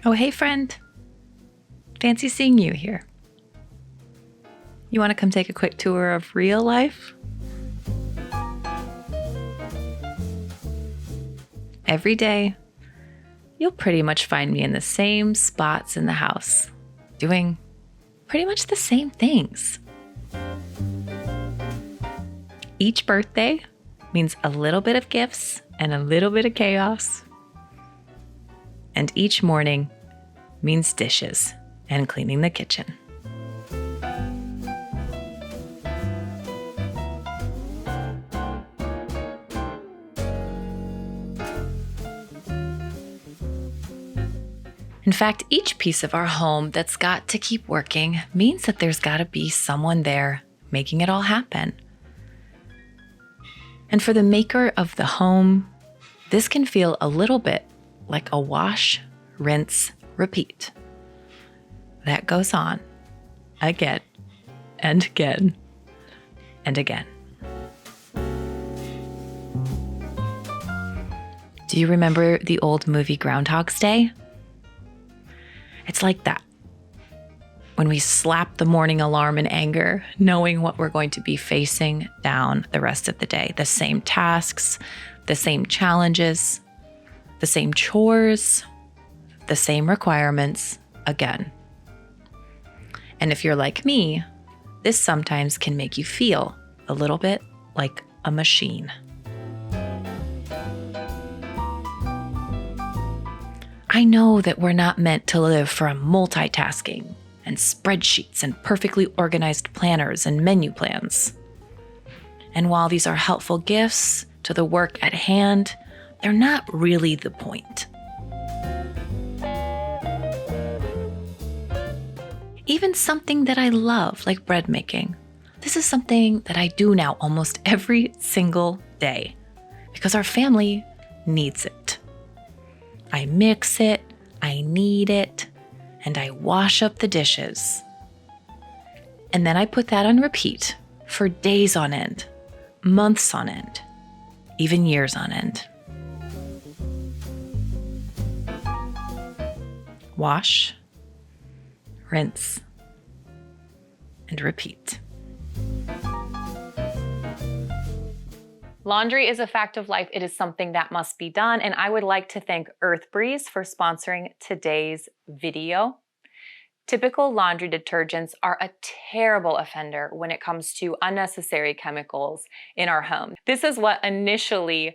Oh, hey friend. Fancy seeing you here. You want to come take a quick tour of real life? Every day, you'll pretty much find me in the same spots in the house, doing pretty much the same things. Each birthday means a little bit of gifts and a little bit of chaos. And each morning means dishes and cleaning the kitchen. In fact, each piece of our home that's got to keep working means that there's got to be someone there making it all happen. And for the maker of the home, this can feel a little bit like a wash, rinse, repeat. That goes on again and again and again. Do you remember the old movie Groundhog's Day? It's like that. When we slap the morning alarm in anger, knowing what we're going to be facing down the rest of the day. The same tasks, the same challenges, the same chores, the same requirements again. And if you're like me, this sometimes can make you feel a little bit like a machine. I know that we're not meant to live from multitasking and spreadsheets and perfectly organized planners and menu plans. And while these are helpful gifts to the work at hand, they're not really the point. Even something that I love, like bread making, this is something that I do now almost every single day because our family needs it. I mix it, I knead it, and I wash up the dishes. And then I put that on repeat for days on end, months on end, even years on end. Wash, rinse, and repeat. Laundry is a fact of life. It is something that must be done. And I would like to thank Earth Breeze for sponsoring today's video. Typical laundry detergents are a terrible offender when it comes to unnecessary chemicals in our home. This is what initially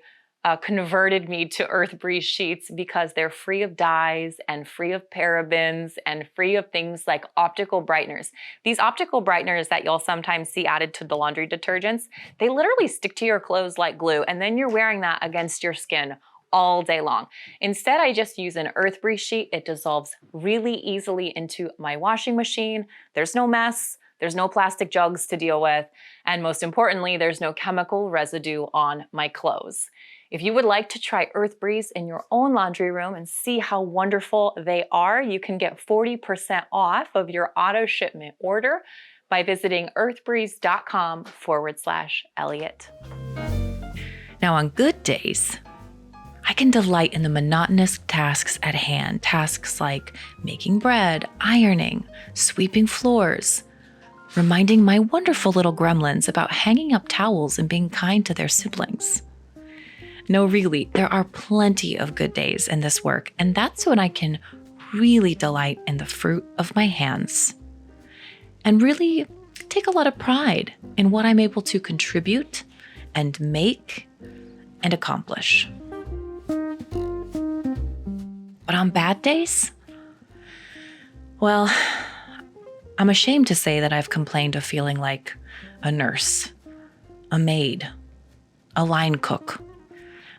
converted me to Earth Breeze sheets because they're free of dyes and free of parabens and free of things like optical brighteners. These optical brighteners that you'll sometimes see added to the laundry detergents, they literally stick to your clothes like glue, and then you're wearing that against your skin all day long. Instead, I just use an Earth Breeze sheet. It dissolves really easily into my washing machine. There's no mess. There's no plastic jugs to deal with. And most importantly, there's no chemical residue on my clothes. If you would like to try Earth Breeze in your own laundry room and see how wonderful they are, you can get 40% off of your auto shipment order by visiting earthbreeze.com/Elliot. Now on good days, I can delight in the monotonous tasks at hand, tasks like making bread, ironing, sweeping floors, reminding my wonderful little gremlins about hanging up towels and being kind to their siblings. No, really, there are plenty of good days in this work, and that's when I can really delight in the fruit of my hands and really take a lot of pride in what I'm able to contribute and make and accomplish. But on bad days, well, I'm ashamed to say that I've complained of feeling like a nurse, a maid, a line cook,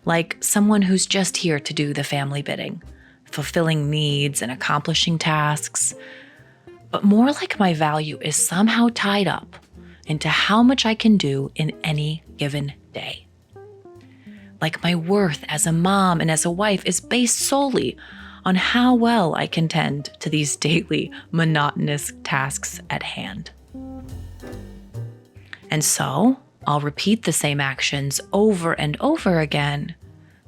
like someone who's just here to do the family bidding, fulfilling needs and accomplishing tasks, but more like my value is somehow tied up into how much I can do in any given day. Like my worth as a mom and as a wife is based solely on how well I can tend to these daily monotonous tasks at hand. And so I'll repeat the same actions over and over again,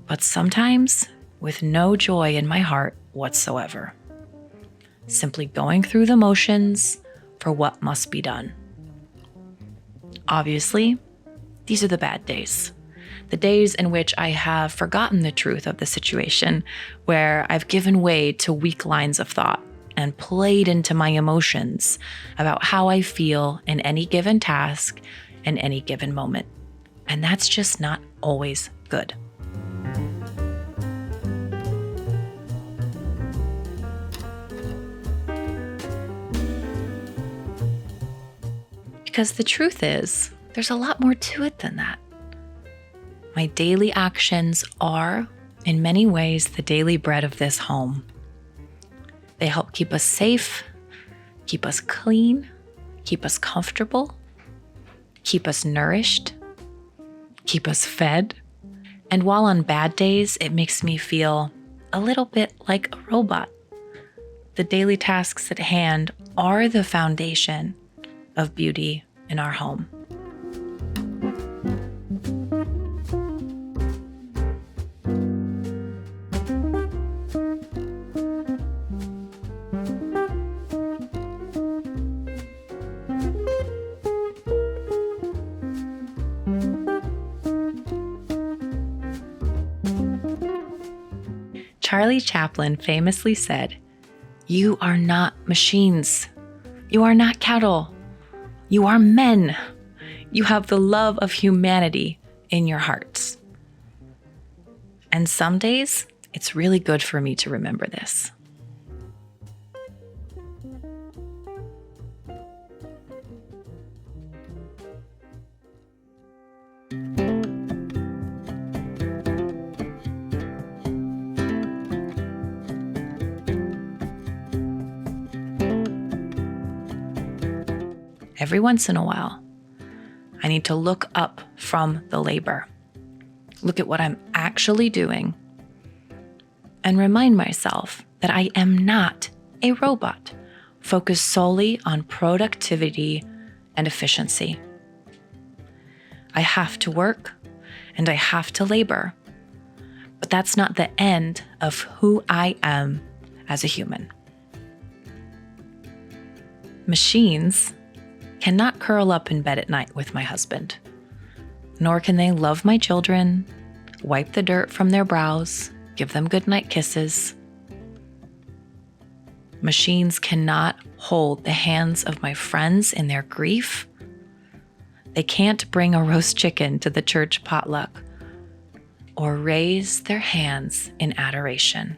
but sometimes with no joy in my heart whatsoever. simply going through the motions for what must be done. Obviously, these are the bad days. The days in which I have forgotten the truth of the situation, where I've given way to weak lines of thought and played into my emotions about how I feel in any given task in any given moment. And that's just not always good. Because the truth is, there's a lot more to it than that. My daily actions are, in many ways, the daily bread of this home. They help keep us safe, keep us clean, keep us comfortable, keep us nourished, keep us fed. And while on bad days, it makes me feel a little bit like a robot. The daily tasks at hand are the foundation of beauty in our home. Charlie Chaplin famously said, "You are not machines. You are not cattle. You are men. You have the love of humanity in your hearts." And some days, it's really good for me to remember this. Every once in a while, I need to look up from the labor, look at what I'm actually doing, and remind myself that I am not a robot focused solely on productivity and efficiency. I have to work and I have to labor, but that's not the end of who I am as a human. Machines cannot curl up in bed at night with my husband, nor can they love my children, wipe the dirt from their brows, give them goodnight kisses. Machines cannot hold the hands of my friends in their grief. They can't bring a roast chicken to the church potluck or raise their hands in adoration.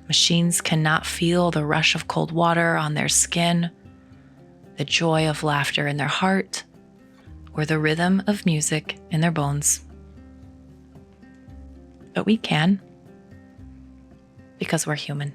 Machines cannot feel the rush of cold water on their skin, the joy of laughter in their heart, or the rhythm of music in their bones. But we can, because we're human.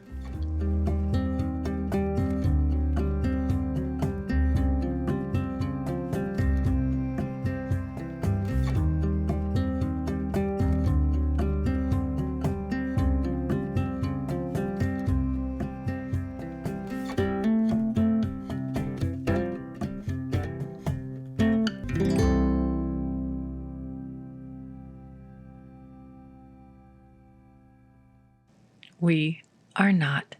We are not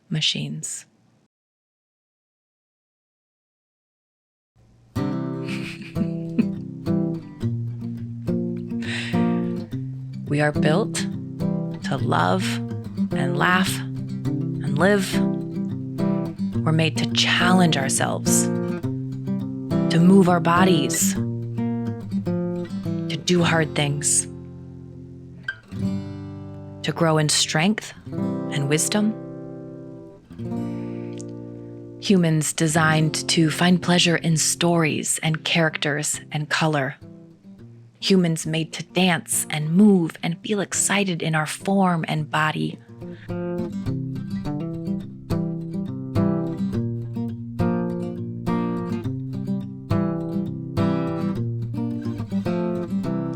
machines. We are built to love and laugh and live. We're made to challenge ourselves, to move our bodies, to do hard things, to grow in strength and wisdom. Humans designed to find pleasure in stories and characters and color. Humans made to dance and move and feel excited in our form and body.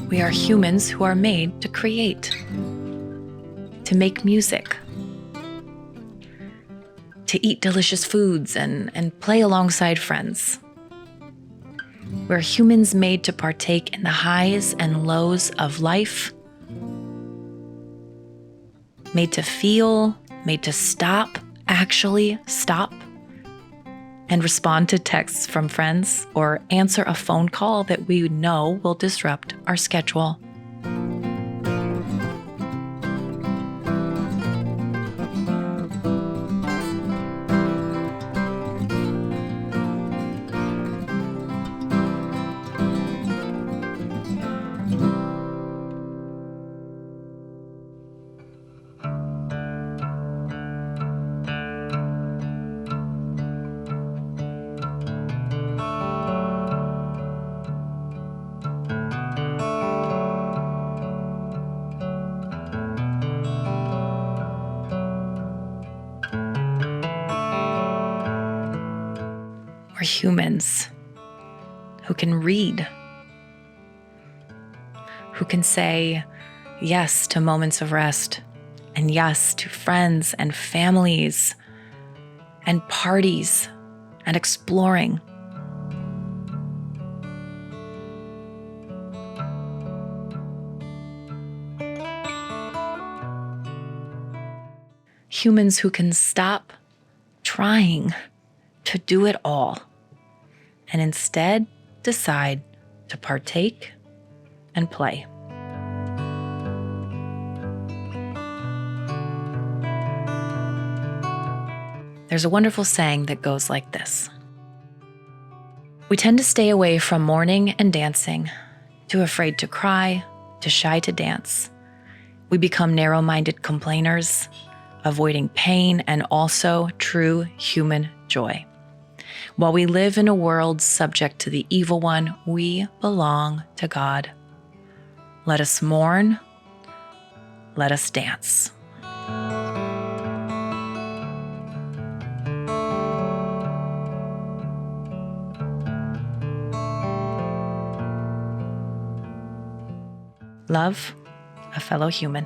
We are humans who are made to create, to make music, to eat delicious foods and play alongside friends. We're humans made to partake in the highs and lows of life, made to feel, made to stop, actually stop, and respond to texts from friends or answer a phone call that we know will disrupt our schedule. We're humans who can read, who can say yes to moments of rest and yes to friends and families and parties and exploring. Humans who can stop trying to do it all and instead decide to partake and play. There's a wonderful saying that goes like this: we tend to stay away from mourning and dancing, too afraid to cry, too shy to dance. We become narrow-minded complainers, avoiding pain and also true human joy. While we live in a world subject to the evil one, we belong to God. Let us mourn. Let us dance. Love, a fellow human.